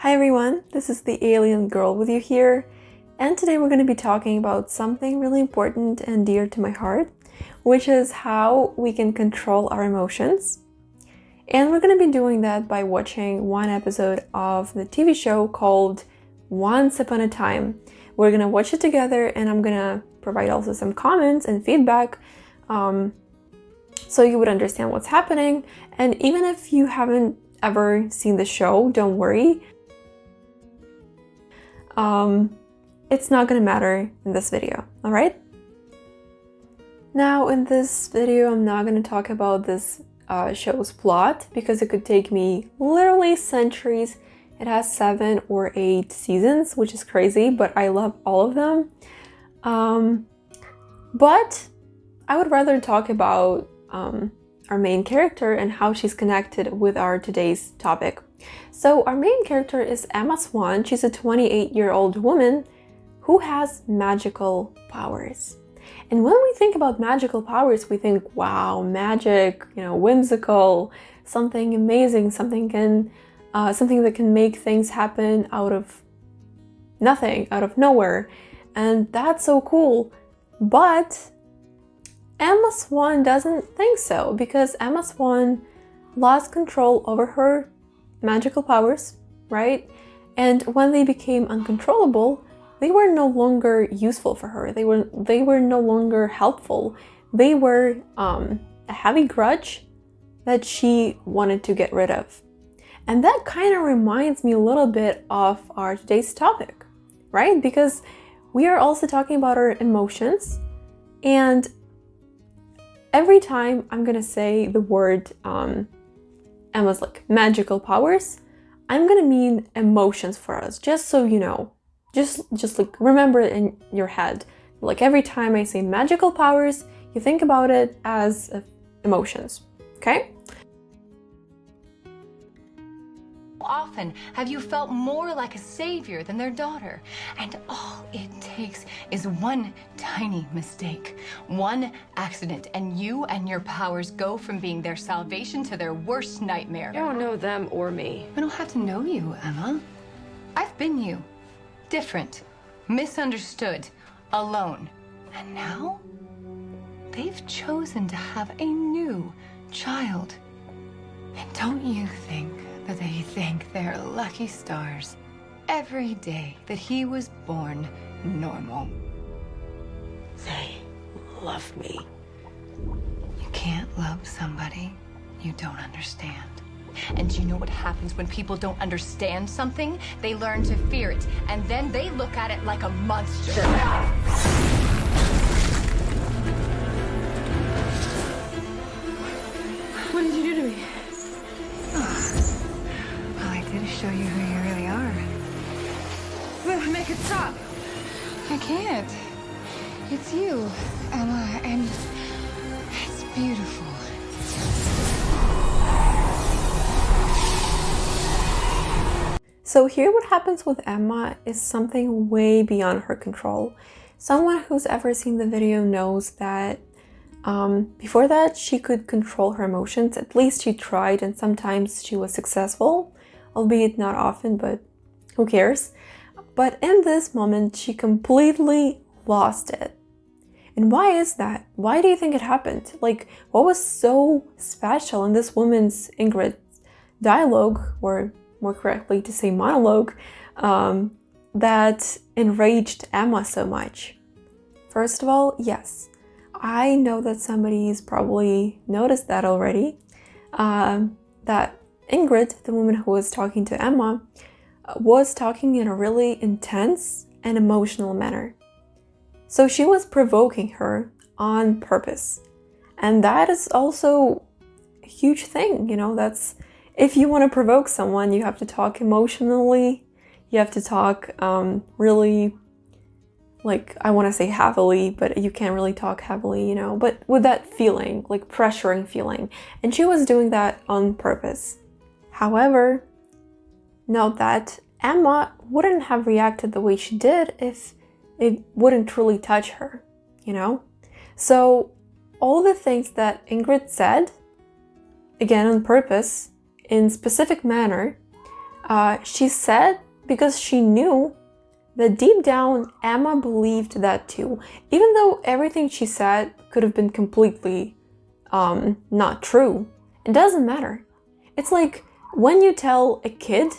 Hi everyone, this is the Alien Girl with you here, and today we're going to be talking about something really important and dear to my heart, which is how we can control our emotions. And we're going to be doing that by watching one episode of the TV show called Once Upon a Time. We're going to watch it together, and I'm going to provide also some comments and feedback so you would understand what's happening. And even if you haven't ever seen the show, don't worry. It's not gonna matter in this video, alright? Now, in this video, I'm not gonna talk about this show's plot because it could take me literally centuries. It has 7 or 8 seasons, which is crazy, but I love all of them. But I would rather talk about our main character and how she's connected with our today's topic. So our main character is Emma Swan. She's a 28-year-old woman who has magical powers. And when we think about magical powers, we think, wow, magic, whimsical, something amazing, something that can make things happen out of nothing, out of nowhere. And that's so cool. But Emma Swan doesn't think so, because Emma Swan lost control over her magical powers, right? And when they became uncontrollable, they were no longer useful for her. They were no longer helpful. They were a heavy grudge that she wanted to get rid of. And that kind of reminds me a little bit of our today's topic, right? Because we are also talking about our emotions, and every time I'm gonna say the word Emma's magical powers, I'm gonna mean emotions for us, just so you know. Just remember it in your head. Every time I say magical powers, you think about it as emotions, okay? Often have you felt more like a savior than their daughter, and all it takes is one tiny mistake, one accident, and you and your powers go from being their salvation to their worst nightmare. You don't know them or me. I don't have to know you, Emma. I've been you. Different, misunderstood, alone. And now they've chosen to have a new child. And don't you think that they thank their lucky stars every day that he was born normal? They love me. You can't love somebody you don't understand. And do you know what happens when people don't understand something? They learn to fear it, and then they look at it like a monster. What did you do to me? All I did is show you who you really are. Make it stop. I can't. It's you, Emma, and it's beautiful. So here what happens with Emma is something way beyond her control. Someone who's ever seen the video knows that before that she could control her emotions. At least she tried, and sometimes she was successful, albeit not often, but who cares? But in this moment, she completely lost it. And why is that? Why do you think it happened? What was so special in this woman's, Ingrid's, dialogue, or more correctly to say monologue, that enraged Emma so much? First of all, yes, I know that somebody's probably noticed that already, that Ingrid, the woman who was talking to Emma, was talking in a really intense and emotional manner. So she was provoking her on purpose. And that is also a huge thing, that's, if you want to provoke someone, you have to talk emotionally, you have to talk really, I want to say heavily, but you can't really talk heavily, but with that feeling, pressuring feeling. And she was doing that on purpose. However, note that Emma wouldn't have reacted the way she did if it wouldn't truly touch her, So all the things that Ingrid said, again on purpose, in specific manner, She said because she knew that deep down Emma believed that too, even though everything she said could have been completely not true. It doesn't matter. It's like when you tell a kid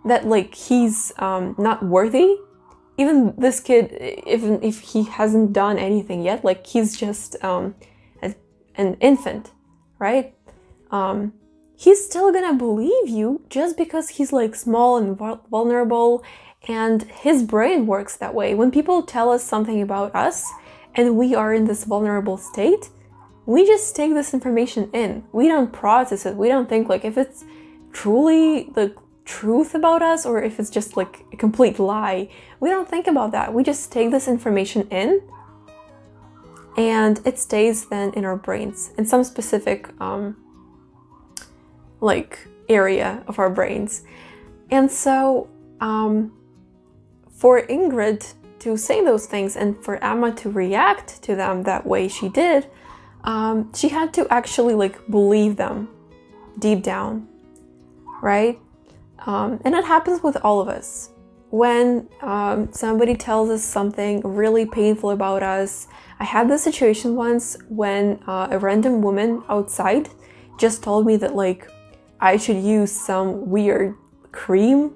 that like he's not worthy, even this kid, even if he hasn't done anything yet, like he's just an infant, right? He's still gonna believe you just because he's like small and vulnerable, and his brain works that way. When people tell us something about us and we are in this vulnerable state, we just take this information in. We don't process it. We don't think like if it's truly the truth about us or if it's just like a complete lie. We don't think about that. We just take this information in and it stays then in our brains in some specific like area of our brains. And so for Ingrid to say those things and for Emma to react to them that way she did, she had to actually like believe them deep down, right? And it happens with all of us. When somebody tells us something really painful about us. I had this situation once when a random woman outside just told me that like I should use some weird cream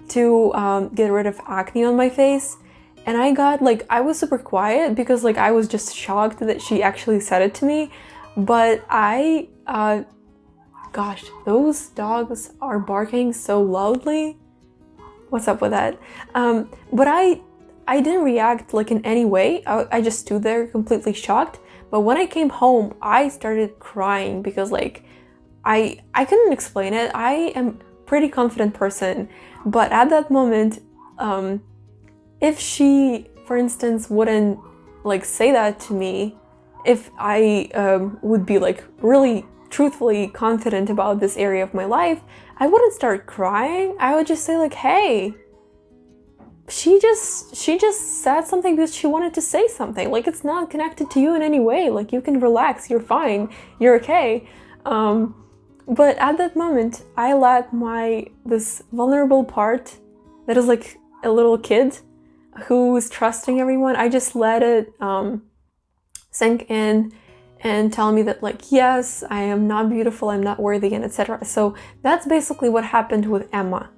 to get rid of acne on my face. And I got like, I was super quiet because like I was just shocked that she actually said it to me. But gosh, those dogs are barking so loudly. What's up with that? But I didn't react like in any way. I just stood there completely shocked. But when I came home, I started crying because like I couldn't explain it. I am a pretty confident person, but at that moment, if she, for instance, wouldn't like say that to me, if I would be like really truthfully confident about this area of my life, I wouldn't start crying. I would just say like, hey, she just said something because she wanted to say something. Like it's not connected to you in any way. Like you can relax, you're fine, you're okay. But at that moment, I let this vulnerable part that is like a little kid who's trusting everyone, I just let it sink in and tell me that like, yes, I am not beautiful, I'm not worthy, and etc. So that's basically what happened with Emma.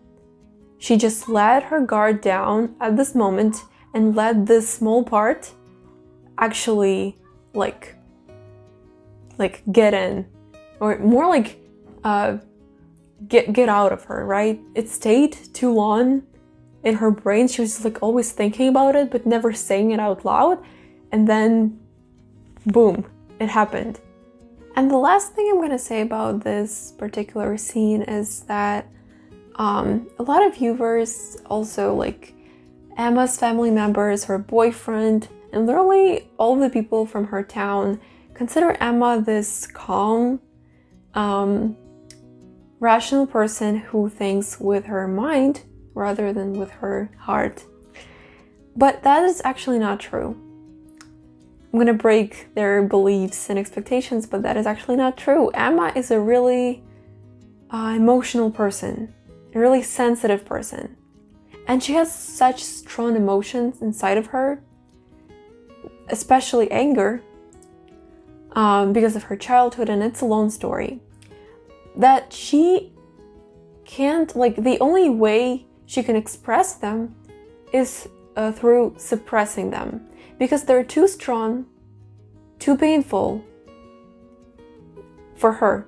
She just let her guard down at this moment and let this small part actually like get in, or more like get out of her, right? It stayed too long in her brain. She was like always thinking about it but never saying it out loud, and then boom, it happened. And the last thing I'm gonna say about this particular scene is that a lot of viewers, also like Emma's family members, her boyfriend, and literally all the people from her town consider Emma this calm, rational person who thinks with her mind rather than with her heart. But that is actually not true. I'm gonna break their beliefs and expectations, but that is actually not true. Emma is a really emotional person, a really sensitive person. And she has such strong emotions inside of her, especially anger, because of her childhood, and it's a long story, that she can't, like, the only way she can express them is through suppressing them, because they're too strong, too painful for her.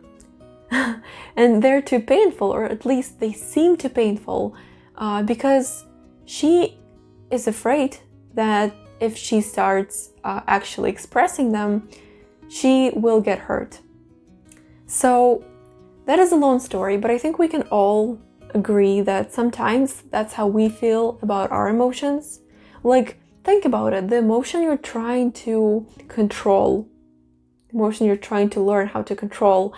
And they're too painful, or at least they seem too painful, because she is afraid that if she starts actually expressing them, she will get hurt. So that is a long story, but I think we can all agree that sometimes that's how we feel about our emotions. Like, think about it, the emotion you're trying to control, the emotion you're trying to learn how to control,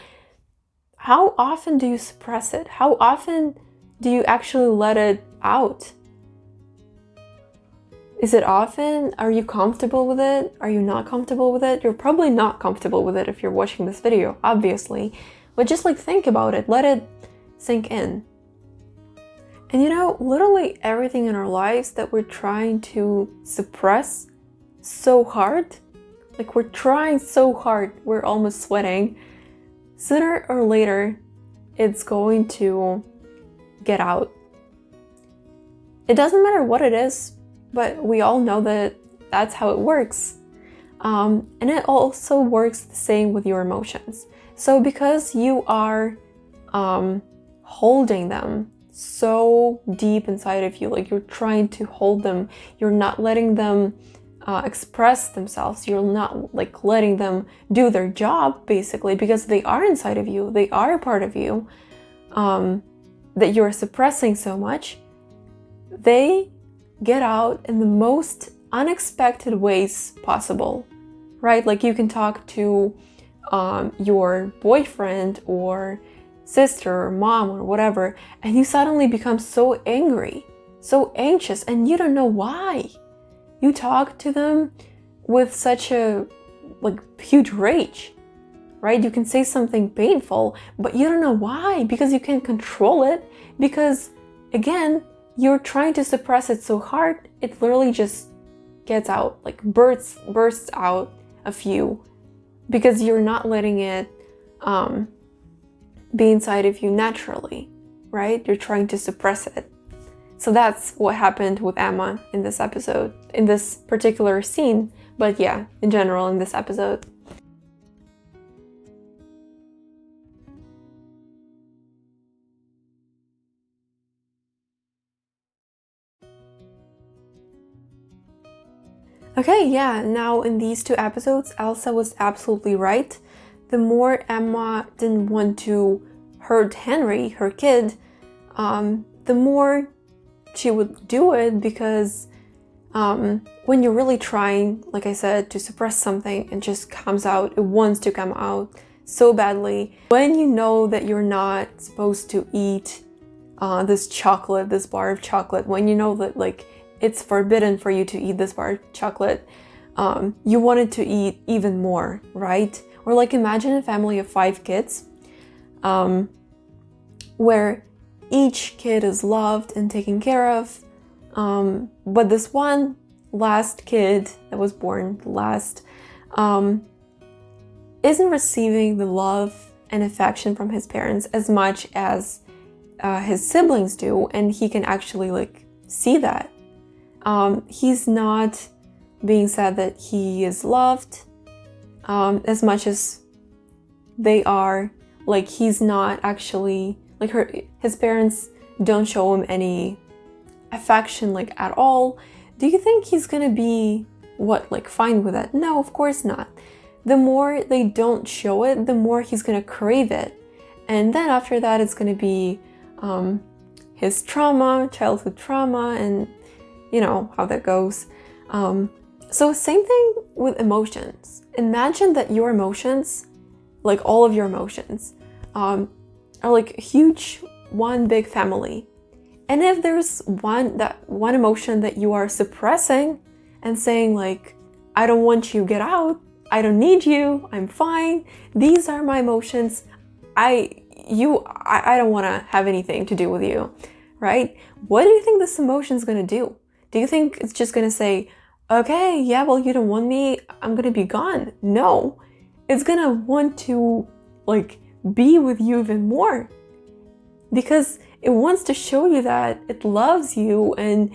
how often do you suppress it? How often do you actually let it out? Is it often? Are you comfortable with it? Are you not comfortable with it? You're probably not comfortable with it if you're watching this video, obviously. But just like think about it, let it sink in. And you know, literally everything in our lives that we're trying to suppress so hard, like we're trying so hard, we're almost sweating, sooner or later, it's going to get out. It doesn't matter what it is, but we all know that that's how it works. And it also works the same with your emotions. So because you are holding them so deep inside of you, like you're trying to hold them, you're not letting them express themselves, you're not like letting them do their job, basically, because they are inside of you, they are a part of you, that you're suppressing so much, they get out in the most unexpected ways possible, right? Like you can talk to your boyfriend or sister or mom or whatever, and you suddenly become so angry, so anxious, and you don't know why. You talk to them with such a like huge rage, right? You can say something painful, but you don't know why, because you can't control it, because again, you're trying to suppress it so hard, it literally just gets out, like bursts out of you, because you're not letting it be inside of you naturally, right? You're trying to suppress it. So that's what happened with Emma in this episode, in this particular scene, but yeah, in general in this episode. Okay, yeah, now in these two episodes, Elsa was absolutely right. The more Emma didn't want to hurt Henry, her kid, the more she would do it, because when you're really trying, like I said, to suppress something, it just comes out, it wants to come out so badly. When you know that you're not supposed to eat this chocolate, this bar of chocolate, when you know that like it's forbidden for you to eat this bar of chocolate, you wanted to eat even more, right? Or like imagine a family of 5 kids, where each kid is loved and taken care of, but this one last kid that was born last isn't receiving the love and affection from his parents as much as his siblings do, and he can actually like see that. He's not being said that he is loved as much as they are. Like he's not actually like his parents don't show him any affection like at all. Do you think he's gonna be like fine with that? No, of course not. The more they don't show it, the more he's gonna crave it, and then after that it's gonna be his trauma, childhood trauma, and you know how that goes. So same thing with emotions. Imagine that your emotions, like all of your emotions, are like huge, one big family. And if there's one emotion that you are suppressing and saying like, I don't want you, get out, I don't need you, I'm fine, these are my emotions, I don't want to have anything to do with you, right? What do you think this emotion is going to do? Do you think it's just going to say, okay, yeah, well, you don't want me, I'm going to be gone? No, it's going to want to like be with you even more, because it wants to show you that it loves you and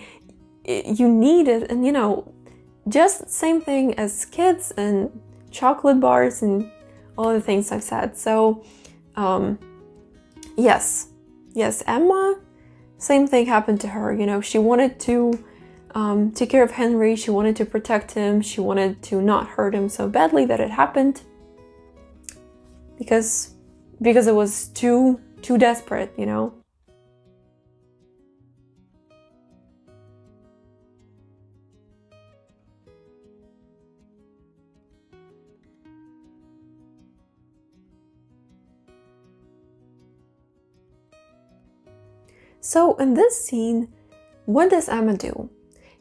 you need it. And you know, just same thing as kids and chocolate bars and all the things I've said. So yes, Emma, same thing happened to her. You know, she wanted to take care of Henry, she wanted to protect him, she wanted to not hurt him so badly that it happened, because it was too desperate, you know. So in this scene, what does Emma do?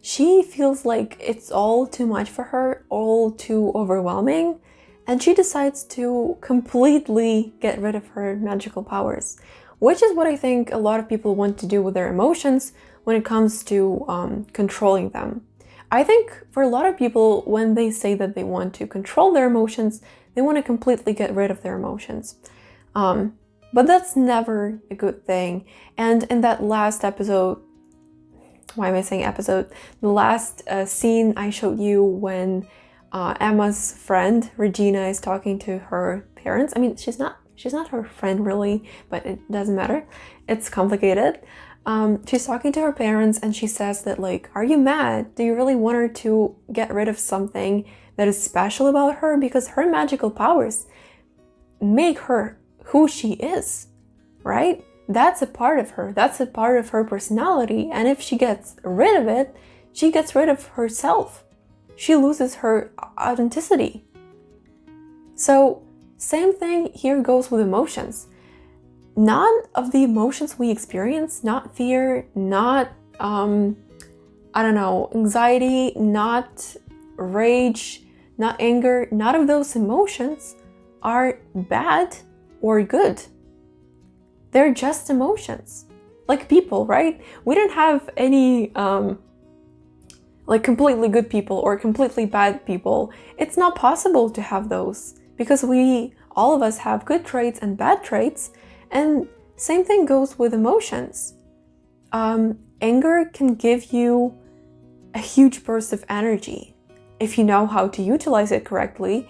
She feels like it's all too much for her, all too overwhelming, and she decides to completely get rid of her magical powers. which is what I think a lot of people want to do with their emotions when it comes to controlling them. I think for a lot of people, when they say that they want to control their emotions, they want to completely get rid of their emotions. But that's never a good thing. And in that last episode, why am I saying episode? The last scene I showed you when Emma's friend Regina is talking to her parents. I mean, she's not her friend really, but it doesn't matter. It's complicated. She's talking to her parents and she says that, like, are you mad? Do you really want her to get rid of something that is special about her? Because her magical powers make her who she is, right? That's a part of her. That's a part of her personality. And if she gets rid of it, she gets rid of herself. She loses her authenticity. So, same thing here goes with emotions. None of the emotions we experience, not fear, not, anxiety, not rage, not anger, none of those emotions are bad or good. They're just emotions. Like people, right? We don't have any, like completely good people or completely bad people. It's not possible to have those because all of us have good traits and bad traits. And same thing goes with emotions. Anger can give you a huge burst of energy if you know how to utilize it correctly.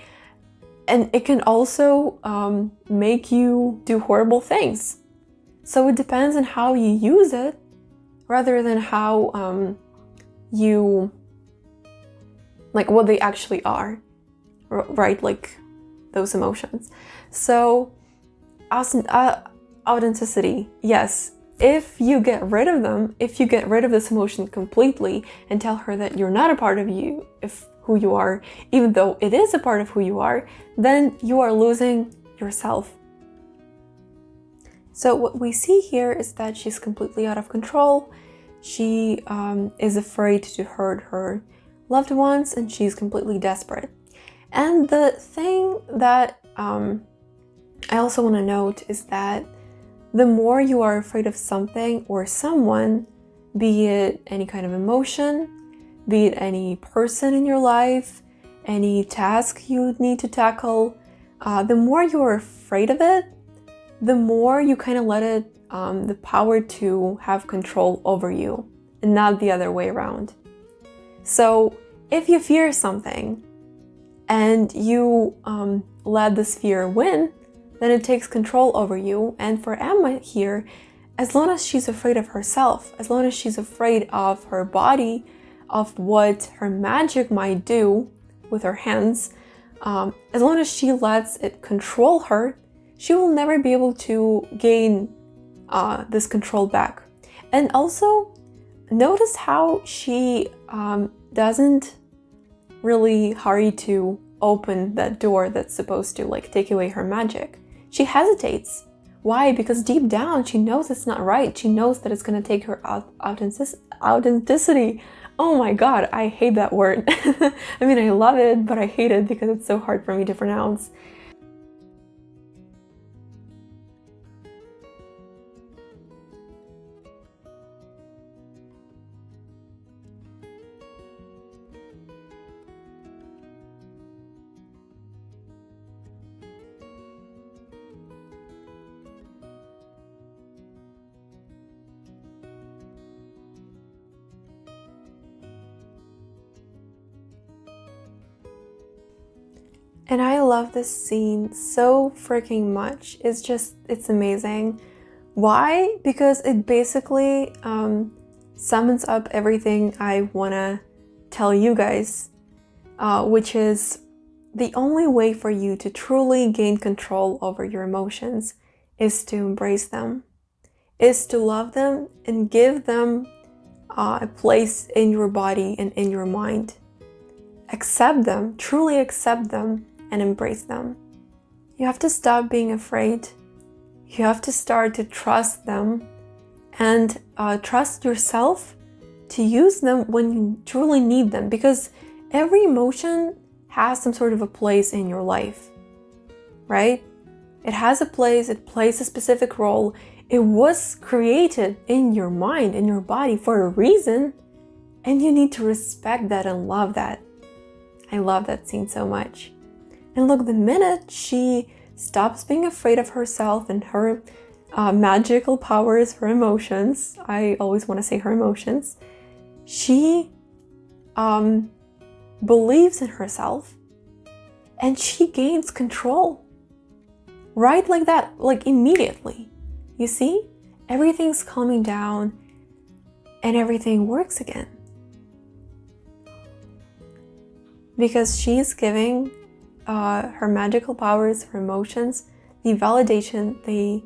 And it can also make you do horrible things. So it depends on how you use it rather than how like what they actually are, right? Like those emotions. So authenticity, yes. If you get rid of them, if you get rid of this emotion completely and tell her that you're not a part of you, who you are, even though it is a part of who you are, then you are losing yourself. So what we see here is that she's completely out of control. She is afraid to hurt her loved ones and she's completely desperate. And the thing that I also want to note is that the more you are afraid of something or someone, be it any kind of emotion, be it any person in your life, any task you need to tackle, the more you are afraid of it, the more you kind of let it, the power to have control over you, and not the other way around. So if you fear something and you let this fear win, then it takes control over you. And for Emma here, as long as she's afraid of herself, as long as she's afraid of her body, of what her magic might do with her hands, as long as she lets it control her, she will never be able to gain this control back. And also, notice how she doesn't really hurry to open that door that's supposed to like take away her magic. She hesitates. Why? Because deep down she knows it's not right. She knows that it's going to take her authenticity. Oh my god, I hate that word. I mean, I love it, but I hate it because it's so hard for me to pronounce. And I love this scene so freaking much. It's amazing. Why? Because it basically summons up everything I wanna tell you guys, which is the only way for you to truly gain control over your emotions is to embrace them, is to love them and give them a place in your body and in your mind. Accept them, truly accept them, and embrace them. You have to stop being afraid. You have to start to trust them and trust yourself to use them when you truly need them, because every emotion has some sort of a place in your life, right? It has a place, it plays a specific role It was created in your mind, in your body for a reason, and you need to respect that and love that. I love that scene so much. And look, the minute she stops being afraid of herself and her magical powers, her emotions, I always want to say her emotions, she believes in herself and she gains control. Right like that, like immediately. You see? Everything's calming down and everything works again. Because she's giving her magical powers, her emotions, the validation they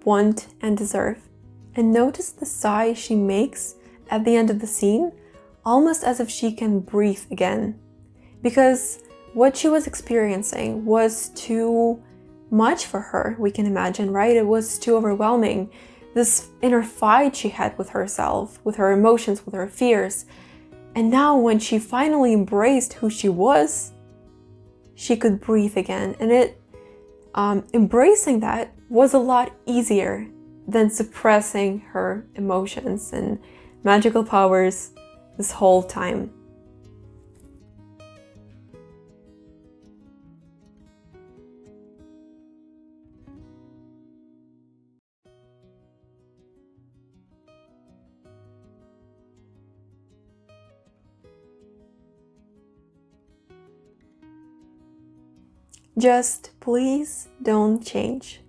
want and deserve. And notice the sigh she makes at the end of the scene, almost as if she can breathe again. Because what she was experiencing was too much for her, we can imagine, right? It was too overwhelming. This inner fight she had with herself, with her emotions, with her fears. And now when she finally embraced who she was, she could breathe again. And embracing that was a lot easier than suppressing her emotions and magical powers this whole time. Just please don't change.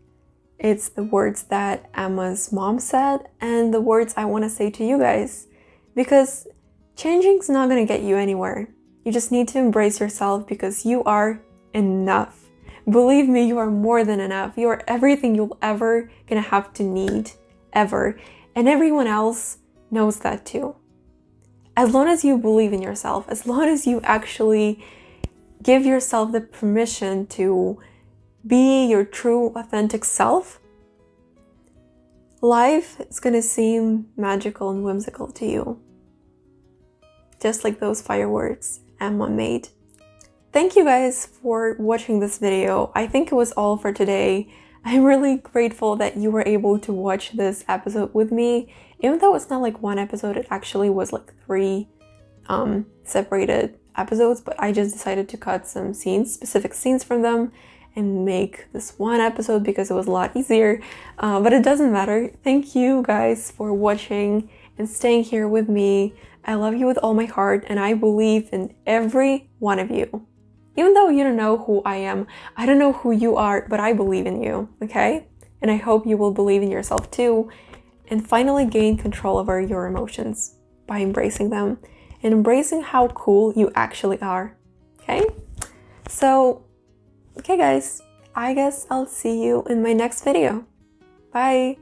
It's the words that Emma's mom said and the words I want to say to you guys. Because changing's not going to get you anywhere. You just need to embrace yourself because you are enough. Believe me, you are more than enough. You are everything you'll ever gonna have to need, ever. And everyone else knows that too. As long as you believe in yourself, as long as you actually give yourself the permission to be your true, authentic self, life is gonna seem magical and whimsical to you. Just like those fireworks Emma made. Thank you guys for watching this video. I think it was all for today. I'm really grateful that you were able to watch this episode with me. Even though it's not like one episode, it actually was like 3 separated episodes, but I just decided to cut some scenes, specific scenes from them, and make this one episode because it was a lot easier. But it doesn't matter. Thank you guys for watching and staying here with me. I love you with all my heart, and I believe in every one of you. Even though you don't know who I am, I don't know who you are, but I believe in you, okay? And I hope you will believe in yourself too, and finally gain control over your emotions by embracing them and embracing how cool you actually are, okay? So, okay guys, I guess I'll see you in my next video. Bye!